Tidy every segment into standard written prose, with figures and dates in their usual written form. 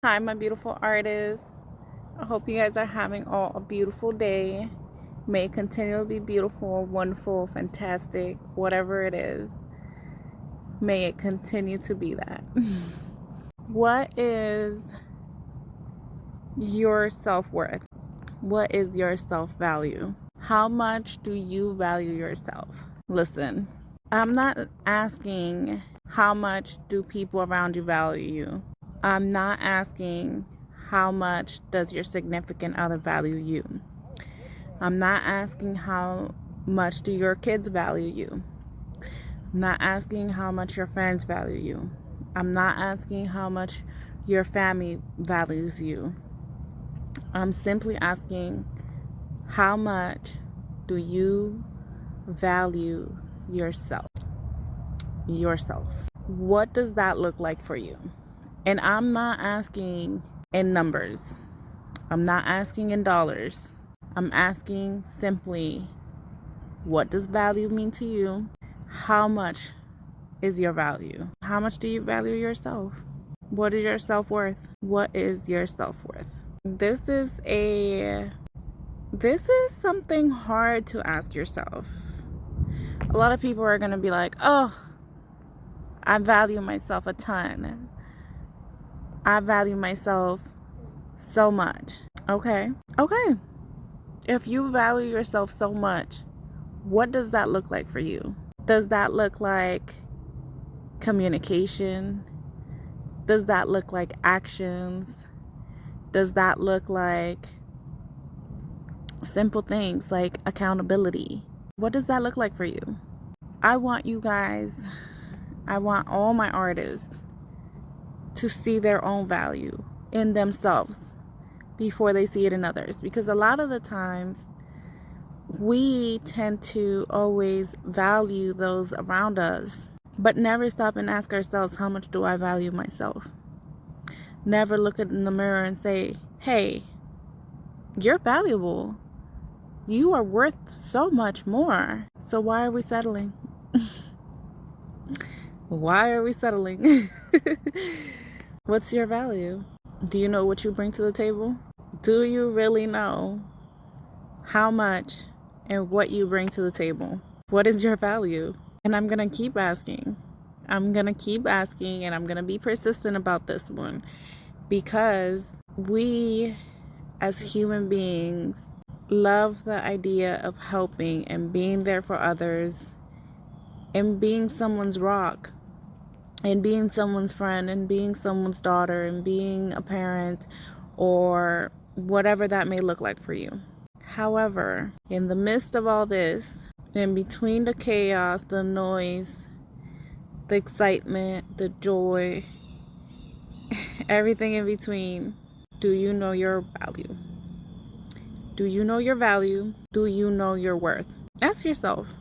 Hi, my beautiful artists. I hope you guys are having all a beautiful day. May it continue to be beautiful, wonderful, fantastic, whatever it is. May it continue to be that. What is your self worth? What is your self value? How much do you value yourself? Listen, I'm not asking how much do people around you value you. I'm not asking how much does your significant other value you. I'm not asking how much do your kids value you. I'm not asking how much your friends value you. I'm not asking how much your family values you. I'm simply asking how much do you value yourself? Yourself. What does that look like for you? And I'm not asking in numbers. I'm not asking in dollars. I'm asking simply, what does value mean to you? How much is your value? How much do you value yourself? What is your self-worth? What is your self-worth? This is something hard to ask yourself. A lot of people are going to be like, "Oh, I value myself a ton. I value myself so much." Okay. Okay. If you value yourself so much, what does that look like for you? Does that look like communication? Does that look like actions? Does that look like simple things like accountability? What does that look like for you? I want you guys, I want all my artists to see their own value in themselves before they see it in others. Because a lot of the times, we tend to always value those around us, but never stop and ask ourselves, how much do I value myself? Never look in the mirror and say, hey, you're valuable. You are worth so much more. So why are we settling? Why are we settling? What's your value? Do you know what you bring to the table? Do you really know how much and what you bring to the table? What is your value? And I'm going to keep asking. I'm going to keep asking, and I'm going to be persistent about this one, because we as human beings love the idea of helping and being there for others and being someone's rock and being someone's friend and being someone's daughter and being a parent or whatever that may look like for you. However, in the midst of all this, in between the chaos, the noise, the excitement, the joy, everything in between, do you know your value? Do you know your value? Do you know your worth? Ask yourself,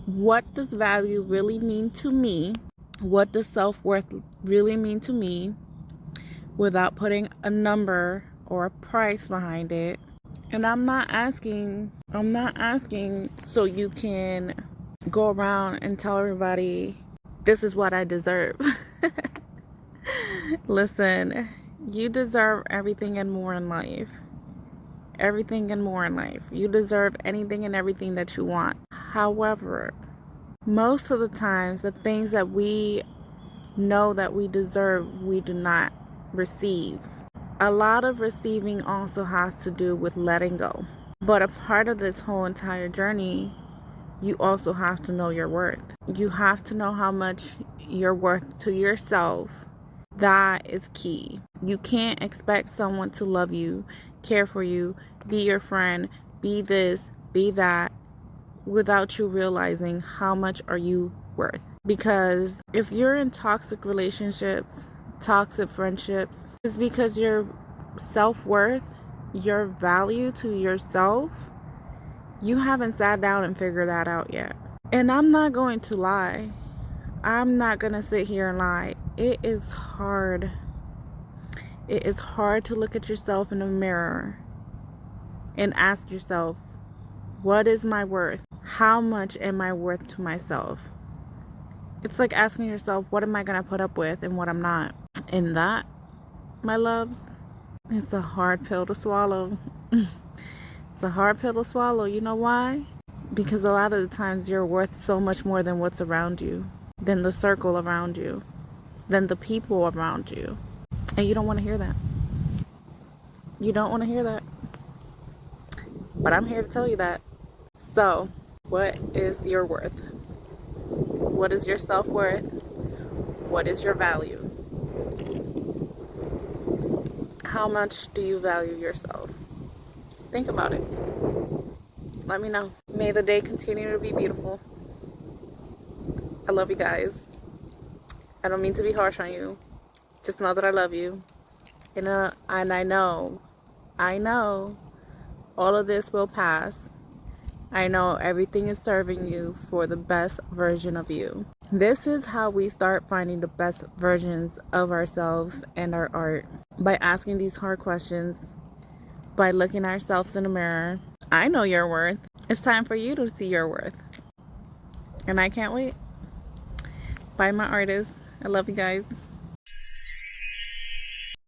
what does value really mean to me? What does self-worth really mean to me, without putting a number or a price behind it? And I'm not asking so you can go around and tell everybody, this is what I deserve. Listen, you deserve everything and more in life. Everything and more in life. You deserve anything and everything that you want. However, most of the times, the things that we know that we deserve, we do not receive. A lot of receiving also has to do with letting go. But a part of this whole entire journey, you also have to know your worth. You have to know how much you're worth to yourself. That is key. You can't expect someone to love you, care for you, be your friend, be this, be that, without you realizing how much are you worth. Because if you're in toxic relationships, toxic friendships, it's because your self-worth, your value to yourself, you haven't sat down and figured that out yet. And I'm not going to lie. I'm not going to sit here and lie. It is hard. It is hard to look at yourself in the mirror and ask yourself, what is my worth? How much am I worth to myself? It's like asking yourself, what am I going to put up with and what I'm not? And that my loves, it's a hard pill to swallow. It's a hard pill to swallow. You know why? Because a lot of the times you're worth so much more than what's around you, than the circle around you, than the people around you. And you don't want to hear that. You don't want to hear that. But I'm here to tell you that. So, what is your worth? What is your self-worth? What is your value? How much do you value yourself? Think about it. Let me know. May the day continue to be beautiful. I love you guys. I don't mean to be harsh on you. Just know that I love you. And I know all of this will pass. I know everything is serving you for the best version of you. This is how we start finding the best versions of ourselves and our art. By asking these hard questions, by looking ourselves in the mirror. I know your worth. It's time for you to see your worth. And I can't wait. Bye, my artists. I love you guys.